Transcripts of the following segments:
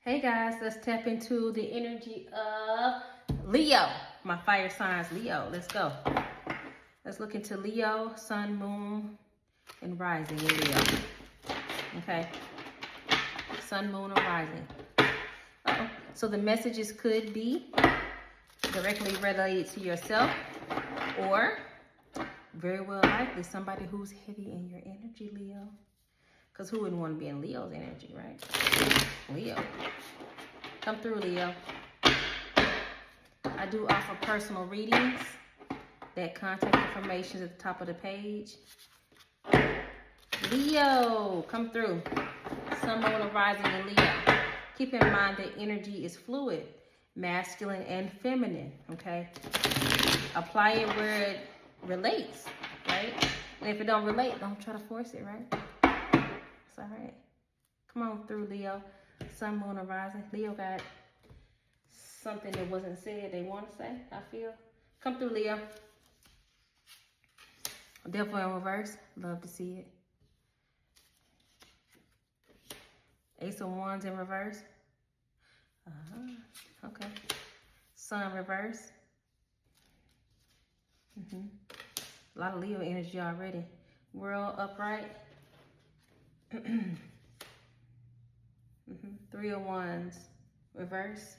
Hey guys, let's tap into the energy of Leo. My fire signs, Leo. Let's go. Let's look into Leo, sun, moon, and rising in Leo. Okay. Sun, moon, and rising. Uh-oh. So the messages could be directly related to yourself, or very well likely somebody who's heavy in your energy, Leo. Because who wouldn't want to be in Leo's energy, right? Leo. Come through, Leo. I do offer personal readings. That contact information is at the top of the page. Leo, come through. Sun, moon, and rising in Leo. Keep in mind that energy is fluid, masculine and feminine, okay? Apply it where it relates, right? And if it don't relate, don't try to force it, right? It's all right. Come on through, Leo. Sun, moon, and rising. Leo got something that wasn't said they want to say, I feel. Come through, Leo. Devil in reverse. Love to see it. Ace of Wands in reverse. Okay. Sun reverse. A lot of Leo energy already. World upright. Three of Wands reverse.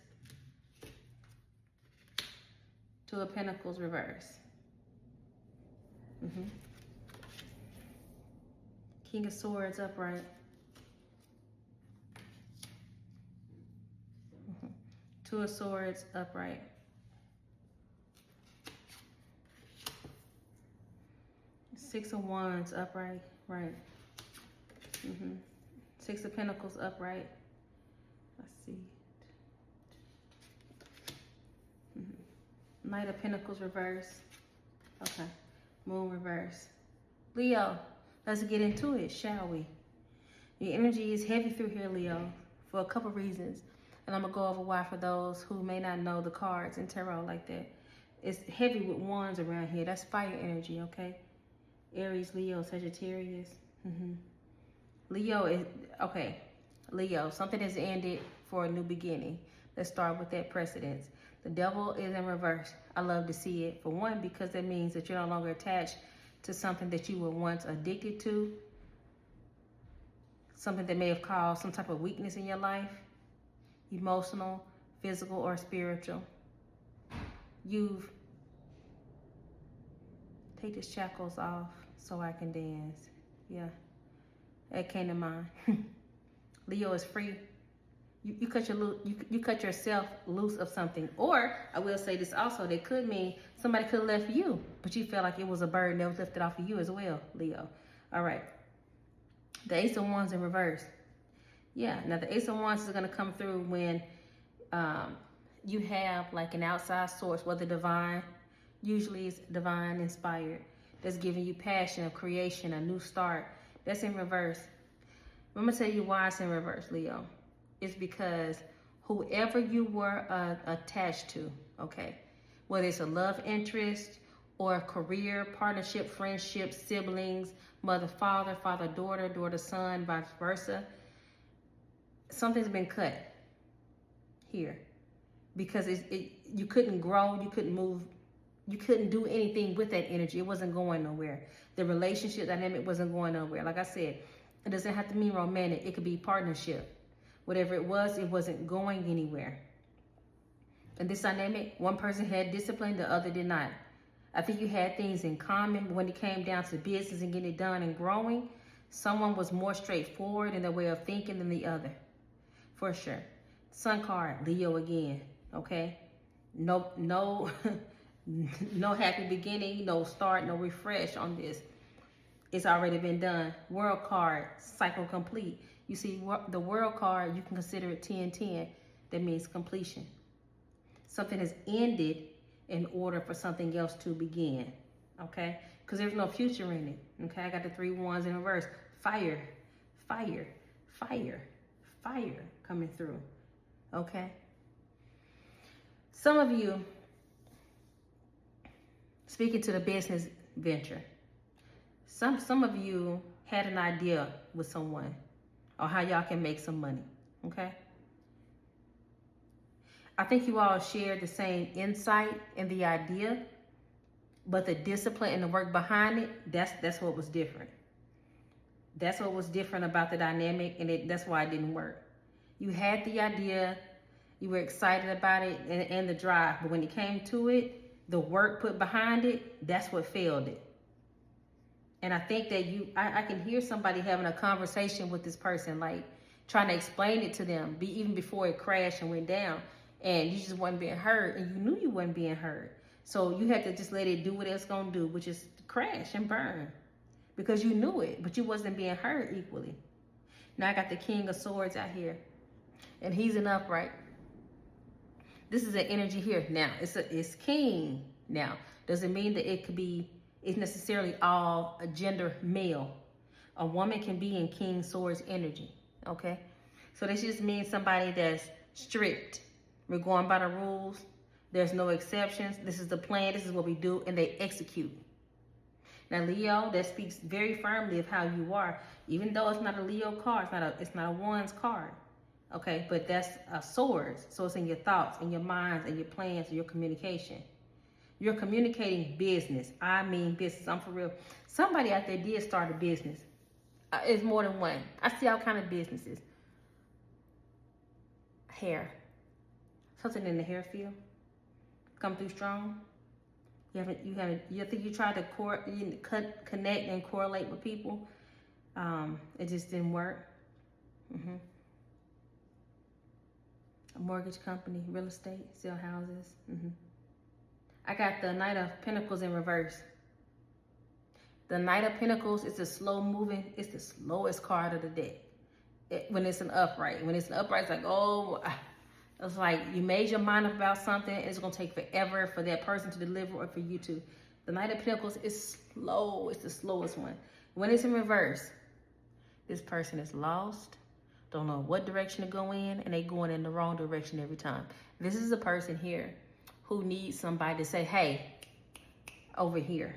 Two of Pentacles reverse. King of Swords upright. Two of Swords upright. Six of Wands upright. Right. Six of Pentacles upright. Let's see. Knight of Pentacles reverse. Okay. Moon reverse. Leo, let's get into it, shall we? Your energy is heavy through here, Leo, for a couple reasons. And I'm going to go over why for those who may not know the cards in tarot like that. It's heavy with wands around here. That's fire energy, okay? Aries, Leo, Sagittarius. Leo is, okay. Leo, something has ended for a new beginning. Let's start with that precedence. The devil is in reverse. I love to see it. For one, because that means that you're no longer attached to something that you were once addicted to. Something that may have caused some type of weakness in your life. Emotional, physical, or spiritual. You've take the shackles off so I can dance. Yeah, that came to mind. Leo is free. You cut yourself loose of something. Or I will say this also, that could mean somebody could have left you, but you felt like it was a burden that was lifted off of you as well, Leo. All right. The Ace of Wands in reverse. Yeah, now the Ace of Wands is going to come through when you have like an outside source, whether divine, usually it's divine inspired, that's giving you passion of creation, a new start. That's in reverse. I'm going to tell you why it's in reverse, Leo. It's because whoever you were attached to, okay, whether it's a love interest or a career, partnership, friendship, siblings, mother, father, father, daughter, daughter, son, vice versa, something's been cut here because you couldn't grow, you couldn't move, you couldn't do anything with that energy. It wasn't going nowhere. The relationship dynamic wasn't going nowhere. Like I said, it doesn't have to mean romantic. It could be partnership. Whatever it wasn't going anywhere. And this dynamic, one person had discipline, the other did not. I think you had things in common, but when it came down to business and getting it done and growing, someone was more straightforward in their way of thinking than the other. For sure. Sun card, Leo again, okay? No, no happy beginning, no start, no refresh on this. It's already been done. World card, cycle complete. You see, the world card, you can consider it 10-10. That means completion. Something has ended in order for something else to begin, okay? Because there's no future in it, okay? I got the 3 wands in reverse. Fire, fire, fire, fire coming through, okay? Some of you, speaking to the business venture, some of you had an idea with someone or how y'all can make some money, okay? I think you all share the same insight and the idea, but the discipline and the work behind it, that's what was different. That's what was different about the dynamic, and that's why it didn't work. You had the idea, you were excited about it, and the drive, but when it came to it, the work put behind it, that's what failed it. And I think that I can hear somebody having a conversation with this person, like trying to explain it to them, even before it crashed and went down, and you just wasn't being heard, and you knew you wasn't being heard. So you had to just let it do what it's gonna do, which is crash and burn, because you knew it, but you wasn't being heard equally. Now I got the King of Swords out here, and he's an upright. This is an energy here. Now it's king. Now doesn't mean that it's necessarily all a gender male. A woman can be in King Swords energy. Okay, so this just means somebody that's strict. We're going by the rules. There's no exceptions. This is the plan. This is what we do, and they execute. Now Leo, that speaks very firmly of how you are, even though it's not a Leo card. It's not a Wands card. Okay, but that's a Swords. So it's in your thoughts, in your minds, and your plans, and your communication. You're communicating business. I mean business. I'm for real. Somebody out there did start a business. It's more than one. I see all kind of businesses. Hair. Something in the hair field. Come through strong. You think you tried to connect and correlate with people. It just didn't work. A mortgage company, real estate, sell houses. I got the Knight of Pentacles in reverse. The Knight of Pentacles is the slow moving, it's the slowest card of the deck. When it's an upright. When it's an upright, it's like, oh, it's like you made your mind up about something, and it's going to take forever for that person to deliver or for you to. The Knight of Pentacles is slow. It's the slowest one. When it's in reverse, this person is lost, don't know what direction to go in, and they going in the wrong direction every time. This is a person here who needs somebody to say, hey, over here.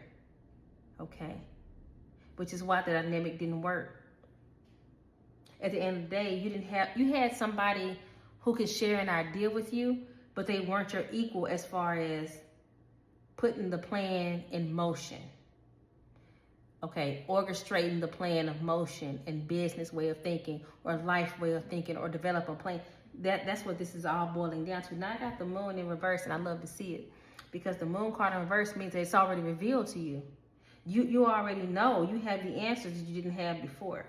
Okay. Which is why the dynamic didn't work. At the end of the day, you had somebody who could share an idea with you, but they weren't your equal as far as putting the plan in motion. Okay, orchestrating the plan of motion and business way of thinking or life way of thinking or develop a plan. That's what this is all boiling down to. Now I got the moon in reverse, and I love to see it because the moon card in reverse means that it's already revealed to you. You already know. You have the answers that you didn't have before.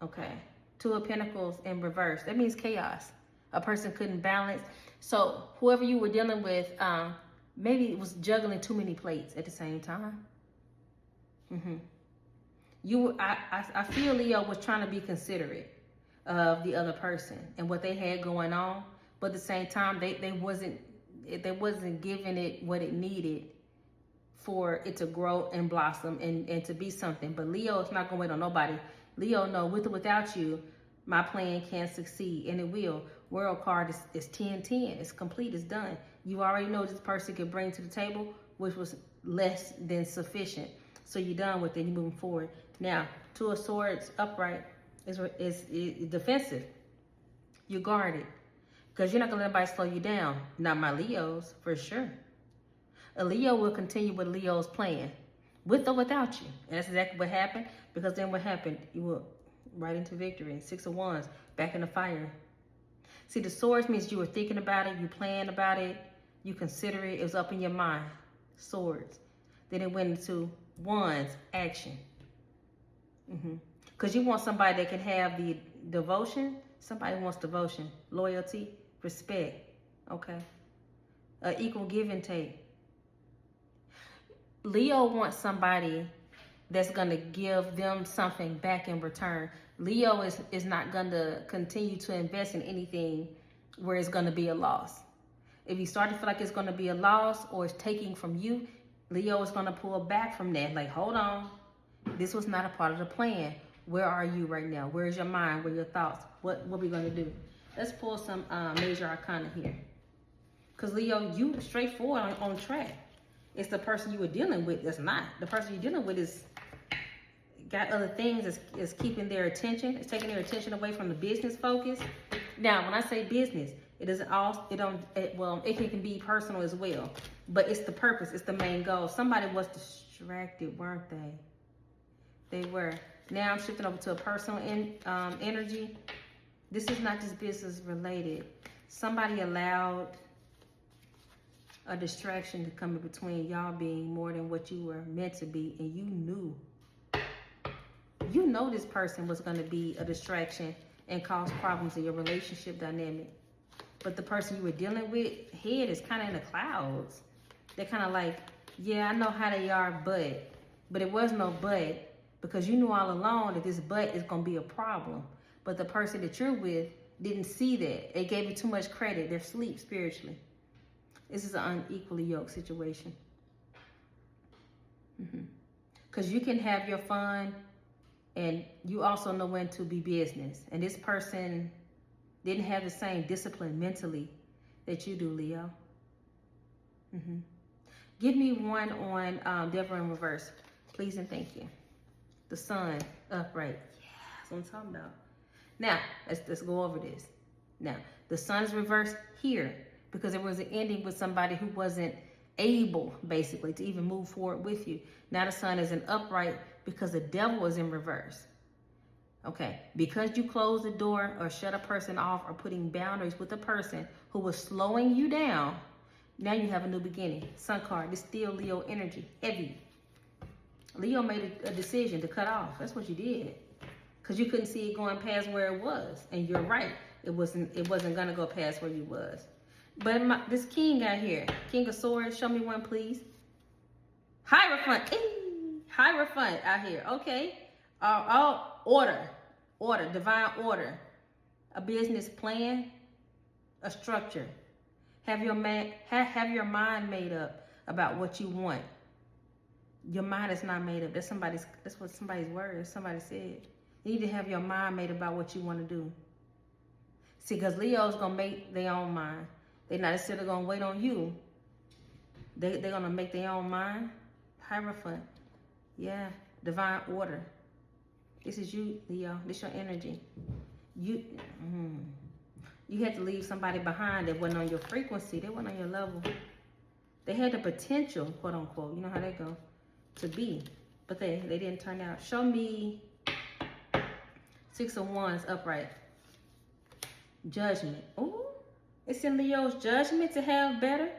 Okay. Two of Pentacles in reverse. That means chaos. A person couldn't balance. So whoever you were dealing with, maybe it was juggling too many plates at the same time. I feel Leo was trying to be considerate of the other person and what they had going on, but at the same time they wasn't giving it what it needed for it to grow and blossom and to be something. But Leo is not gonna wait on nobody. Leo know with or without you, my plan can succeed, and it will. World card is 10-10. It's complete. It's done. You already know this person could bring to the table, which was less than sufficient. So you're done with it. You're moving forward. Now, Two of Swords upright is defensive. You're guarded because you're not gonna let anybody slow you down. Not my Leos, for sure. A Leo will continue with Leo's plan, with or without you. And that's exactly what happened. Because then what happened? You will right into victory. 6 of Wands, back in the fire. See, the Swords means you were thinking about it, you planned about it, you consider it, it was up in your mind. Swords. Then it went into Wands, action. Because you want somebody that can have the devotion. Somebody wants devotion, loyalty, respect. Okay. Equal give and take. Leo wants somebody that's going to give them something back in return. Leo is not going to continue to invest in anything where it's going to be a loss. If you start to feel like it's going to be a loss or it's taking from you, Leo is going to pull back from that. Like, hold on. This was not a part of the plan. Where are you right now? Where's your mind? Where are your thoughts? What are we going to do? Let's pull some major arcana here. Because Leo, you straightforward on track. It's the person you were dealing with that's not. The person you're dealing with is got other things, is keeping their attention. It's taking their attention away from the business focus. Now, when I say business, It doesn't all, it don't, well, it can be personal as well. But it's the purpose, it's the main goal. Somebody was distracted, weren't they? They were. Now I'm shifting over to a personal energy. This is not just business related. Somebody allowed a distraction to come in between y'all being more than what you were meant to be, and you knew. You know this person was going to be a distraction and cause problems in your relationship dynamic. But the person you were dealing with, head is kind of in the clouds. They're kind of like, yeah, I know how they are, but it was no but, because you knew all along that this but is going to be a problem. But the person that you're with didn't see that. They gave you too much credit. They're asleep spiritually. This is an unequally yoked situation. Because you can have your fun, and you also know when to be business. And this person didn't have the same discipline mentally that you do, Leo. Give me one on Devil in reverse, please and thank you. The Sun upright. Yeah, that's what I'm talking about. Now, let's go over this. Now, the Sun's reversed here because there was an ending with somebody who wasn't able, basically, to even move forward with you. Now the Sun is an upright because the Devil is in reverse. Okay, because you closed the door or shut a person off or putting boundaries with a person who was slowing you down, now you have a new beginning. Sun card, this still Leo energy, heavy. Leo made a decision to cut off. That's what you did. Because you couldn't see it going past where it was. And you're right. It wasn't going to go past where you was. But this king out here, King of Swords, show me one, please. Hierophant. Hierophant out here. Okay. Order, divine order. A business plan, a structure. Have your mind made up about what you want. Your mind is not made up. That's what somebody's word. Somebody said. You need to have your mind made about what you want to do. See, because Leo's going to make their own mind. They're not necessarily going to wait on you. They're going to make their own mind. Hierophant. Yeah. Divine order. This is you, Leo. This is your energy. You had to leave somebody behind that wasn't on your frequency. They wasn't on your level. They had the potential, quote unquote. You know how they go. To be. But they didn't turn out. Show me 6 of Wands upright. Judgment. Ooh. It's in Leo's judgment to have better.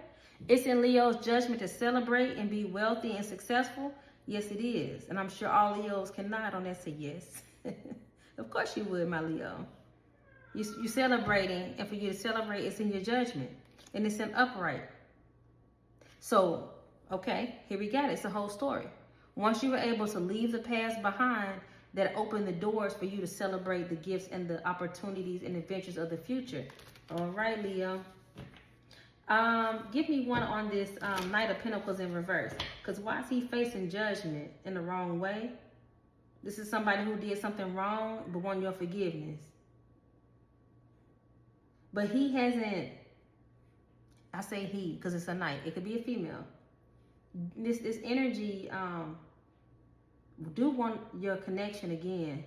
It's in Leo's judgment to celebrate and be wealthy and successful. Yes, it is. And I'm sure all Leos can nod on that and say yes. Of course you would, my Leo. You're celebrating, and for you to celebrate, it's in your judgment. And it's in upright. So, okay, here we got it. It's the whole story. Once you were able to leave the past behind, that opened the doors for you to celebrate the gifts and the opportunities and adventures of the future. All right, Leo. Give me one on this Knight of Pentacles in reverse. Because why is he facing judgment in the wrong way? This is somebody who did something wrong but won your forgiveness. But he hasn't, I say he because it's a knight. It could be a female. This energy do want your connection again.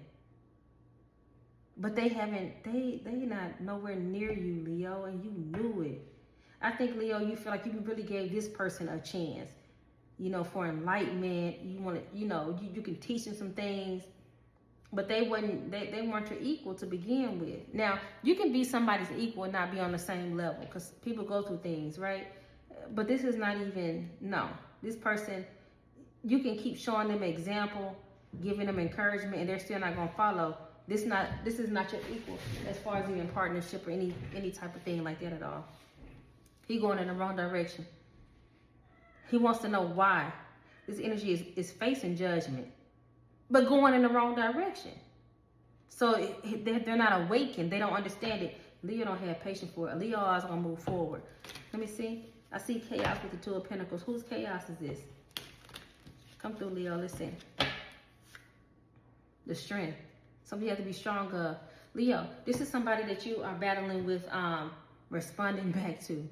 But they not nowhere near you, Leo, and you knew it. I think, Leo, you feel like you really gave this person a chance, you know, for enlightenment. You want to, you know, you can teach them some things, but they weren't your equal to begin with. Now, you can be somebody's equal and not be on the same level because people go through things, right? But this is not even, no. This person, you can keep showing them an example, giving them encouragement, and they're still not going to follow. This is not your equal as far as even partnership or any type of thing like that at all. He going in the wrong direction. He wants to know why. This energy is facing judgment, but going in the wrong direction. So they're not awakened. They don't understand it. Leo don't have patience for it. Leo is going to move forward. Let me see. I see chaos with the Two of Pentacles. Whose chaos is this? Come through, Leo. Listen. The strength. Some of you have to be stronger. Leo, this is somebody that you are battling with responding back to.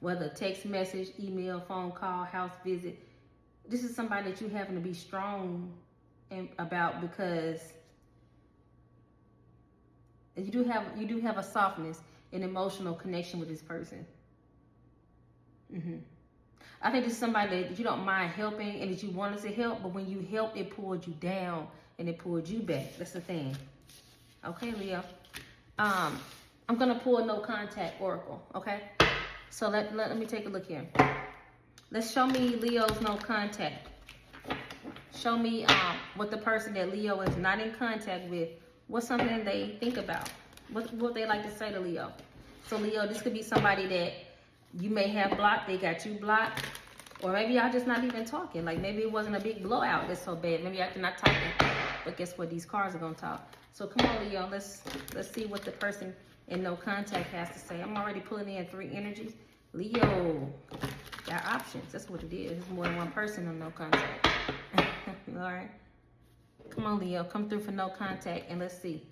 Whether text message, email, phone call, house visit. This is somebody that you having to be strong about because you do have a softness. an emotional connection with this person. I think this is somebody that you don't mind helping and that you wanted to help, but when you help, it pulled you down and it pulled you back. That's the thing. Okay, Leo. I'm going to pull a no contact oracle, okay? So let me take a look here. Let's show me Leo's no contact. Show me what the person that Leo is not in contact with, what's something they think about, what they like to say to Leo. So Leo, this could be somebody that you may have blocked, they got you blocked, or maybe y'all just not even talking. Like maybe it wasn't a big blowout that's so bad. Maybe y'all not talking, but guess what? These cards are gonna talk. So come on, Leo, let's see what the person in no contact has to say. I'm already pulling in 3 energies. Leo, got options. That's what it is. There's more than one person on no contact. All right. Come on, Leo. Come through for no contact and let's see.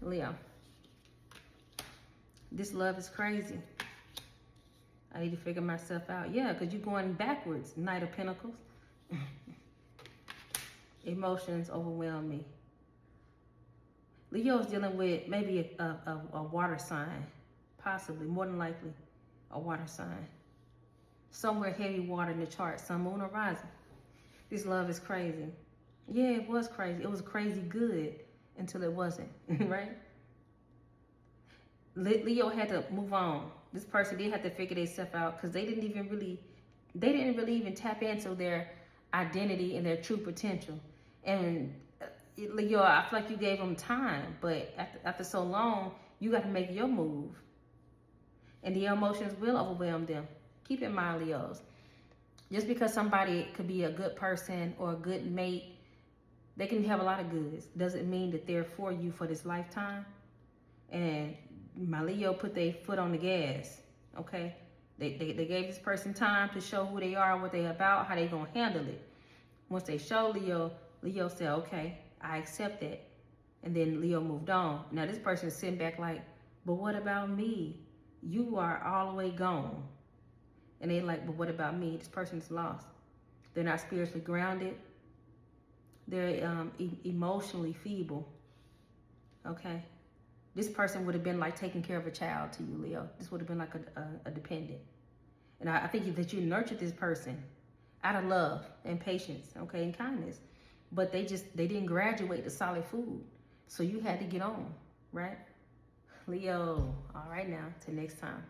Leo. This love is crazy. I need to figure myself out. Yeah, because you're going backwards. Knight of Pentacles. Emotions overwhelm me. Leo is dealing with maybe a water sign. Possibly, more than likely, a water sign. Somewhere heavy water in the chart. Sun, moon, or rising. This love is crazy. Yeah, it was crazy. It was crazy good until it wasn't, right? Leo had to move on. This person did have to figure themselves out because they didn't really even tap into their identity and their true potential. And Leo, I feel like you gave them time, but after so long, you got to make your move. And the emotions will overwhelm them. Keep in mind, Leos, just because somebody could be a good person or a good mate, they can have a lot of goods. Doesn't mean that they're for you for this lifetime. And my Leo put their foot on the gas, okay? They gave this person time to show who they are, what they're about, how they gonna handle it. Once they show Leo said, okay, I accept that. And then Leo moved on. Now this person is sitting back like, but what about me? You are all the way gone. And they're like, but what about me? This person is lost. They're not spiritually grounded. They're emotionally feeble, okay? This person would have been like taking care of a child to you, Leo. This would have been like a dependent. And I think that you nurtured this person out of love and patience, okay, and kindness. But they didn't graduate to solid food. So you had to get on, right? Leo, all right now, till next time.